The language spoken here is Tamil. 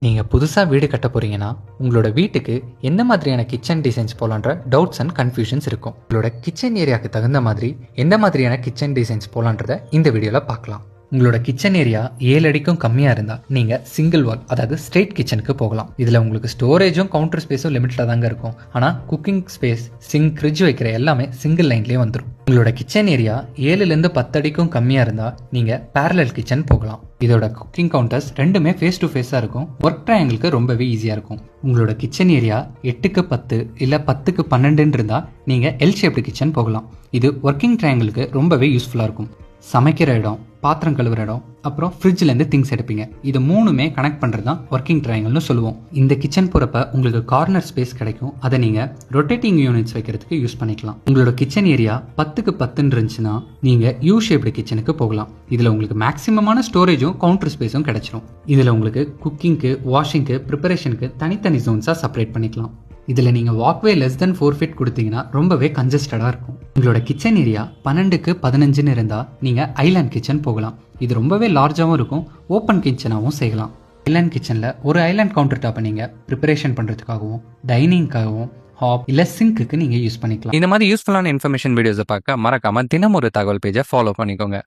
நீங்க புதுசா வீடு கட்ட போறீங்கன்னா, உங்களோட வீட்டுக்கு எந்த மாதிரியான கிச்சன் டிசைன்ஸ் போலான்ற டவுட்ஸ் அண்ட் கன்ஃபியூஷன்ஸ் இருக்கும். உங்களோட கிச்சன் ஏரியாக்கு தகுந்த மாதிரி எந்த மாதிரியான கிச்சன் டிசைன்ஸ் போலான்றத இந்த வீடியோல பார்க்கலாம். உங்களோட கிச்சன் ஏரியா 7 அடிக்கும் கம்மியா இருந்தா நீங்க சிங்கிள் வால் அதாவது ஸ்ட்ரெயிட் கிச்சனுக்கு போகலாம். இதுல உங்களுக்கு ஸ்டோரேஜும் கவுண்டர் ஸ்பேஸும் லிமிட்டடா தாங்க இருக்கும். ஆனா குக்கிங் ஸ்பேஸ், சிங்க், ஃப்ரிட்ஜ் வைக்கிற எல்லாமே சிங்கிள் லைன்லயே வந்துடும். உங்களோட கிச்சன் ஏரியா 7லேருந்து 10 அடிக்கும் கம்மியா இருந்தா நீங்க பேரலல் கிச்சன் போகலாம். இதோட குக்கிங் கவுண்டர்ஸ் ரெண்டுமே ஃபேஸ் டு ஃபேஸா இருக்கும். ஒர்க் ட்ரையாங்கிளுக்கு ரொம்பவே ஈஸியா இருக்கும். உங்களோட கிச்சன் ஏரியா 8க்கு 10 இல்ல 10க்கு 12 இருந்தா நீங்க எல் ஷேப்டு கிச்சன் போகலாம். இது ஒர்க்கிங் ட்ரையாங்கிளுக்கு ரொம்பவே யூஸ்ஃபுல்லா இருக்கும். சமைக்கிற இடம், பாத்திரம் கழுவுற இடம், அப்புறம் ஃப்ரிட்ஜ்லேருந்து திங்ஸ் எடுப்பீங்க. இது மூணுமே கனெக்ட் பண்ணுறது தான் ஒர்க்கிங் ட்ரையாங்கிள்னு சொல்லுவோம். இந்த கிச்சன் போகிறப்ப உங்களுக்கு கார்னர் ஸ்பேஸ் கிடைக்கும். அதை நீங்கள் ரொட்டேட்டிங் யூனிட்ஸ் வைக்கிறதுக்கு யூஸ் பண்ணிக்கலாம். உங்களோட கிச்சன் ஏரியா 10க்கு 10 இருந்துச்சுன்னா நீங்கள் யூ ஷேப்டு கிச்சனுக்கு போகலாம். இதில் உங்களுக்கு மேக்ஸிமமான ஸ்டோரேஜும் கவுண்டர் ஸ்பேஸும் கிடைச்சிரும். இதில் உங்களுக்கு குக்கிங்க்கு, வாஷிங்க்கு, ப்ரிப்பரேஷனுக்கு தனித்தனி ஜோன்ஸாக செப்பரேட் பண்ணிக்கலாம். இதில் நீங்கள் வாக்வே லெஸ் தென் 4 ஃபீட் கொடுத்தீங்கன்னா ரொம்பவே கன்ஜஸ்டடாக இருக்கும். உங்களோட கிச்சன் ஏரியா 12க்கு 15 இருந்தால் நீங்கள் ஐலாண்ட் கிச்சன் போகலாம். இது ரொம்பவே லார்ஜாகவும் இருக்கும், ஓப்பன் கிச்சனாகவும் செய்யலாம். ஐலாண்ட் கிச்சனில் ஒரு ஐலாண்ட் கவுண்டர் டாப்பை நீங்கள் ப்ரிப்பரேஷன் பண்ணுறதுக்காகவும், டைனிங்காகவும், ஹாப் இல்லை சிங்க்குக்கு நீங்கள் யூஸ் பண்ணிக்கலாம். இந்த மாதிரி யூஸ்ஃபுல்லான இன்ஃபர்மேஷன் வீடியோஸை பார்க்க மறக்காம தினம் ஒரு தகவல் பேஜை ஃபாலோ பண்ணிக்கோங்க.